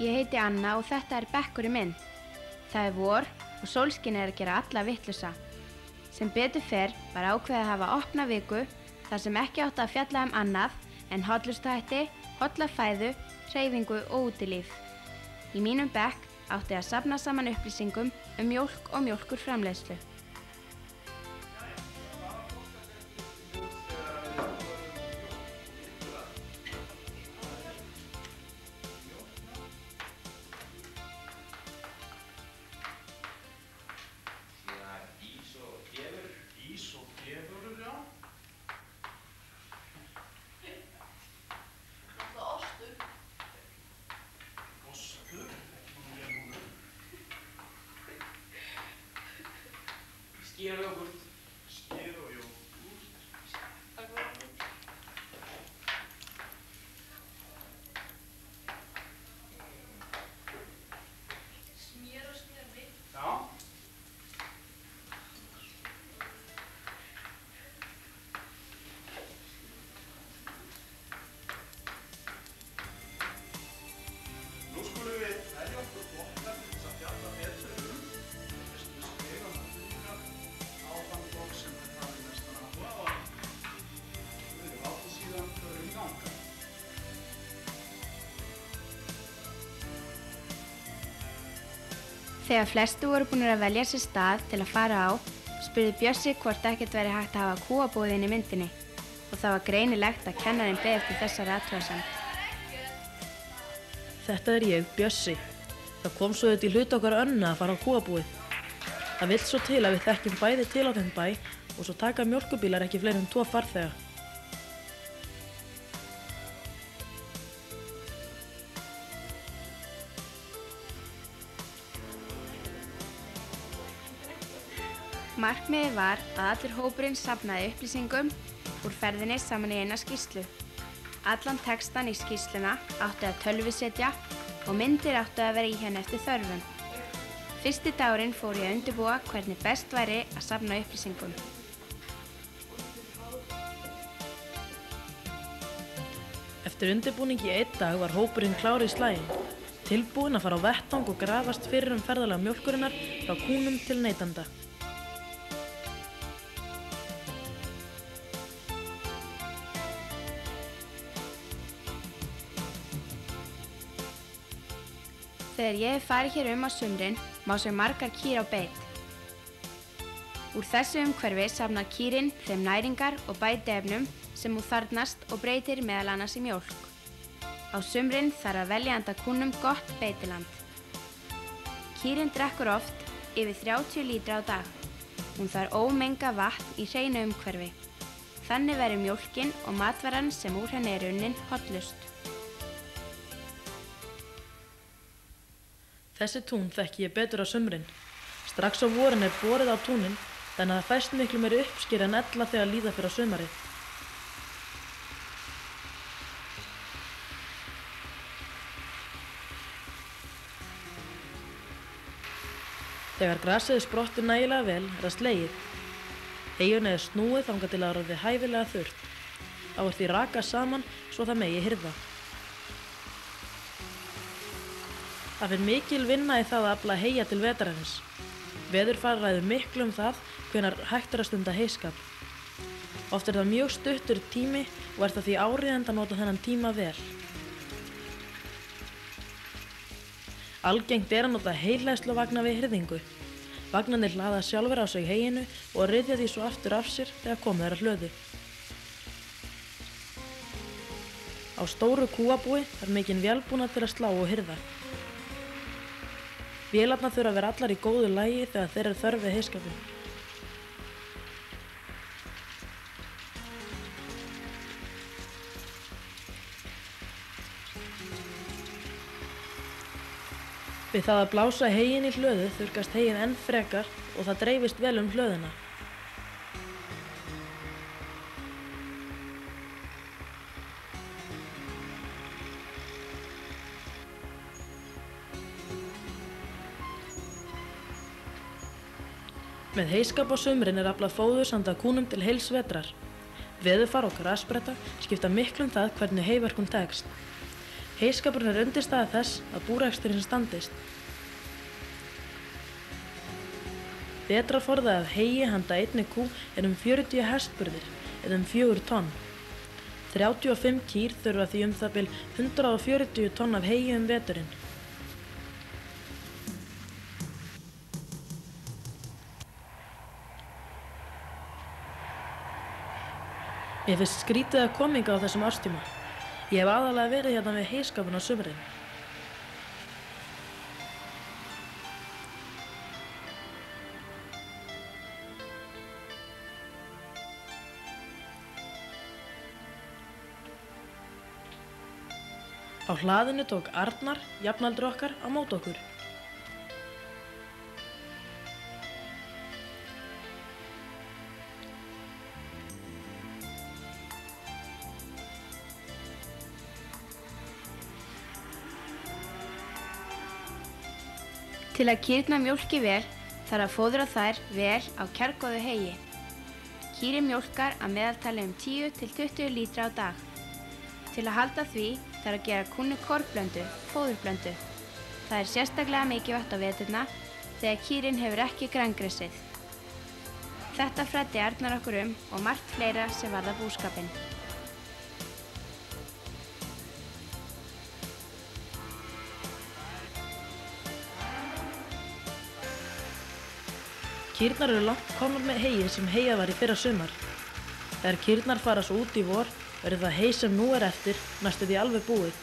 Ég heiti Anna og þetta bekkurinn minn. Það vor og sólskin að gera alla vitlausa. Sem betur fer var ákveðið að hafa opna viku þar sem ekki átti að fjalla annað en hollustuhætti, holla fæðu, hreyfingu og útilíf. Í mínum bekk átti að safna saman upplýsingum mjólk og mjólkurframleiðslu. Skyr og jógurt. Skyr og jógurt. Takk fyrir. Smjör og smjörni. Já. Nú skulum við velja okkur flokkar til þess að fjalla betur fyrstu stigum á þann flokk sem hafði mestan áhuga á. Við látum síðan förum í ganga. Þegar flestu voru búnir að velja sér stað til að fara á, spurði Bjössi hvort ekkert væri hægt að hafa kúabúðin í myndinni og það var greinilegt að kennarinn beið eftir þessari athugasemd. Þetta ég, Bjössi. Það kom svo í hlut okkar Önnu að fara á kúabúið. Það vill svo til að við þekkjum bæði til á þeim bæ og svo taka mjólkurbílar ekki fleiri en 2 farþega. Markmiðið var að allur hópurinn safnaði upplýsingum úr ferðinni saman í eina skýrslu. Allan textan í skýrsluna átti að tölvusetja og myndir átti að vera í henni eftir þörfum. Fyrsti dagurinn fór ég að undirbúa hvernig best væri að safna upplýsingum. Eftir undirbúning í 1 dag var hópurinn klár í slaginn, tilbúinn að fara á vettvang og grafast fyrir ferðalag mjólkurinnar frá kúnum til neytanda. Þegar ég hef farið hér á sumrin, má sjá margar kýr á beit. Úr þessu umhverfi safnar kýrin þeim næringar og bætiefnum sem hún þarfnast og breytir meðal annars í mjólk. Á sumrin þarf að velja handa kúnum gott beitiland. Kýrin drekkur oft yfir 30 lítra á dag. Hún þarf ómenga vatn í hreinu umhverfi. Þannig verður mjólkin og matvaran sem úr henni unnin hollust. Þessi tún þekki ég betur á sumrin. Strax á vorin borið á túnin, þannig að það fæst miklu meiri uppsker en ella þegar líða fyrir á sumarið. Þegar grasið sprottir nægilega vel það slegið. Heyjunni snúið þangað til að orðið hæfilega þurrt. Þá því rakað saman svo það megi hirða. Það fyrir mikil vinna í það að afla heyja til vetrarins. Veðurfar ræður miklu það hvenær hægt að stunda heyskap. Oft það mjög stuttur tími og það því áríðandi að nota þennan tíma vel. Algengt að nota heyhleðsluvagna við hirðingu. Vagnarnir hlaða sjálfur á sig heyinu og ryðja því svo aftur af sér þegar komið að hlöðu. Á stóru kúabúi þarf mikinn vélbúnað til að slá og hirða. Vélarnar þurfa að vera allar í góðu lagi þegar þeir eru þörf við heyskapinn. Við það að blása heyinn í hlöðu þurrkast heyinn enn frekar og það dreifist vel hlöðuna. Með heyskap á sumrin aflað fóður handa kúnum til heils vetrar. Veðurfar og grasbretta skipta miklu það hvernig heyverkun tekst. Heyskapurinn er undirstaða þess að búreksturinn standist. Vetrarforði af heyi handa einni kú er 40 hestburðir eða 4 tonn. 35 kýr þurfa því það bil 140 tonn af heyi veturinn. Ég finnst skrítið að koma hingað á þessum árstíma. Ég hef aðalega verið hérna við heyskapinn á sumrin. Á hlaðinu tók Arnar, jafnaldri okkar, á móti okkur. Til að kýrnar mjólki vel þarf að fóðra þær vel á kjarrgóðu heyi. Kýrin mjólkar að meðaltali 10 til 20 lítra á dag. Til að halda því þarf að gera kúnni kornblöndu, fóðurblöndu. Það er sérstaklega mikilvægt á veturna þegar kýrin hefur ekki grængrissið. Þetta fræddi Arnar okkur og margt fleira sem varðar búskapinn. Kýrnar eru langt komnar með heyið sem heyjað var í fyrra sumar. Þegar kýrnar fara svo út í vor, verður það hey sem nú er eftir næstum því alveg búið.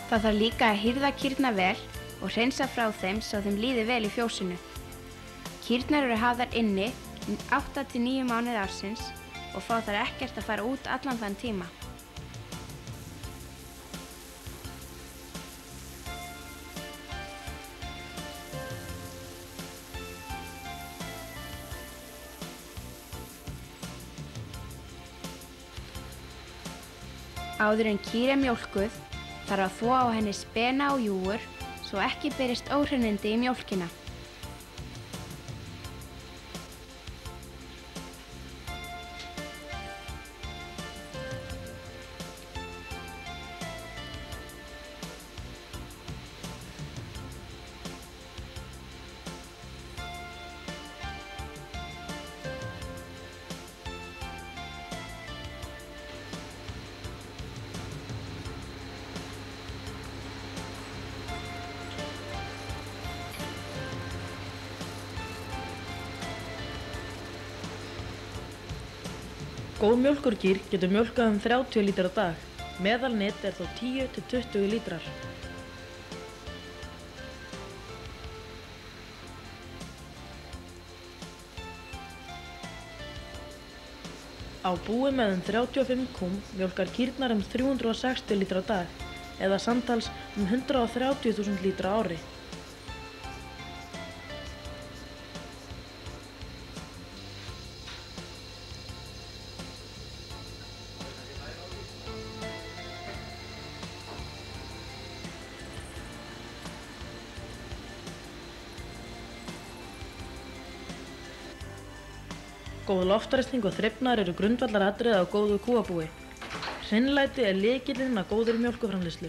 Það þarf líka að hirða kýrnar vel og hreinsa frá þeim svo þeim líði vel í fjósinu. Kýrnar eru hafðar inni 8 til 9 mánuði ársins og fá þær ekkert að fara út allan þann tíma. Áður en kýr er mjólkuð þarf að þvo á henni spena og júgur svo ekki berist óhreinindi í mjólkina. Góð mjólkurkýr getur mjólkað 30 lítrar á dag. Meðalnet er þó 10 til 20 lítrar. Á búi með 35 kúm mjólkar kýrnar 360 lítra á dag, eða samtals 130.000 lítra á ári. Góð loftræsting og þrifnaður eru grundvallaratriði á góðu kúabúi. Hreinlæti er lykillinn að góðri mjólkurframleiðslu.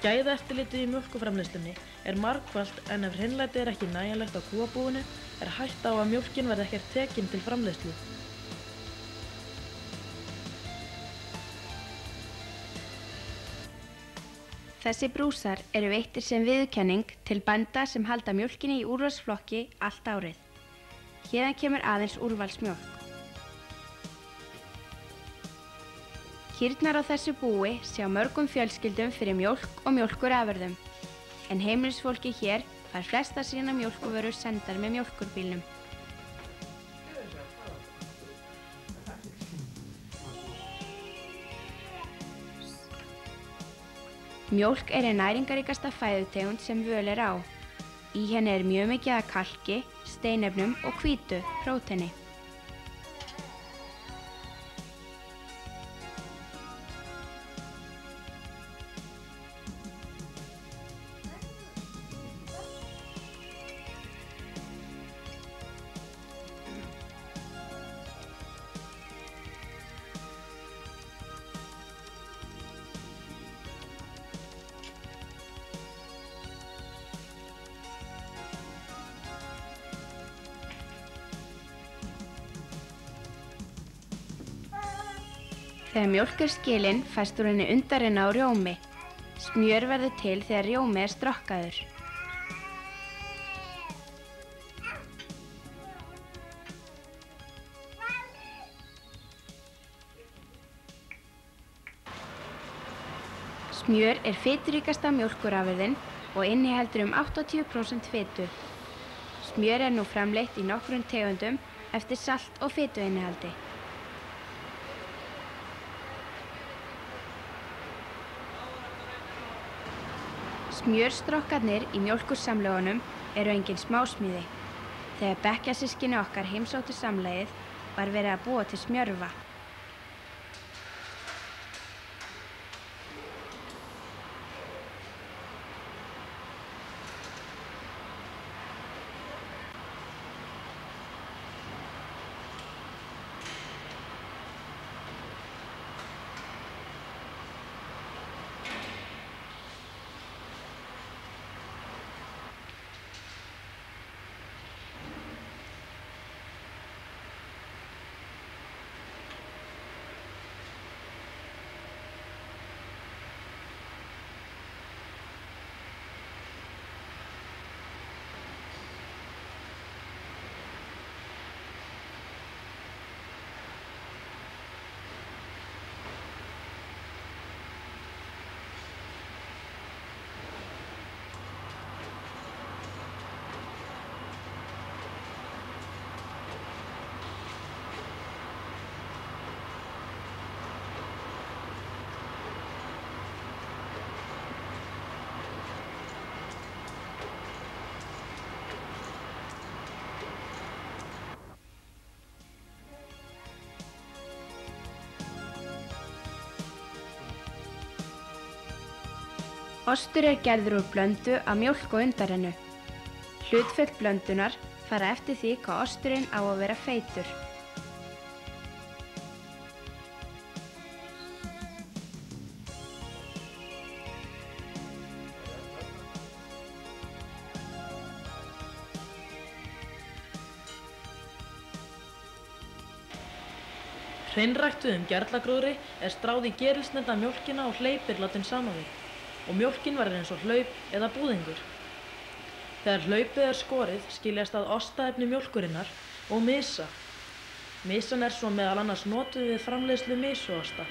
Gæðaeftirlitið í mjólkurframleiðslunni er margfalt en ef hreinlæti er ekki nægjanlegt á kúabúinu er hætta á að mjólkin verði ekkert tekin til framleiðslu. Þessi brúsar eru veittir sem viðurkenning til bænda sem halda mjólkinni í úrvalsflokki allt árið. Héðan kemur aðeins úrvalsmjólk. Kýrnar á þessu búi sjá mörgum fjölskyldum fyrir mjólk og mjólkurafurðum, en heimilisfólki hér fær flesta sína mjólkurvörur sendar með mjólkurbílnum. Mjólk er ein næringaríkasta fæðutegund sem völ er á. Í henni er mjög mikið af kalki, steinefnum og hvítu, próteini. Þegar mjólk er skilin fæst úr henni undarrenna og rjómi. Smjör verður til þegar rjómi er strokkaður. Smjör er fituríkasta mjólkurafurðin og inniheldur 80% fitu. Smjör er nú framleitt í nokkrum tegundum eftir salt- og fituinnihaldi. Smjörstrokkarnir í mjólkursamlögunum eru engin smásmíði. Þegar bekkjarsystkini okkar heimsóttu samlagið var verið að búa til smjörva. Ostur er gerður úr blöndu af mjólk og undarrennu. Hlutföll blöndunar fara eftir því hvað osturinn á að vera feitur. Hreinræktuðum gerlagróðri er stráð í gerilsneyta mjólkina og hleypir látin saman við og mjólkin verður eins og hlaup eða búðingur. Þegar hlaupið er skorið skiljast að ostaefni mjólkurinnar og mysa. Mysan er svo meðal annars notuð við framleiðslu mysuosta.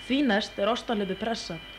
Því næst er ostahlaupi pressað.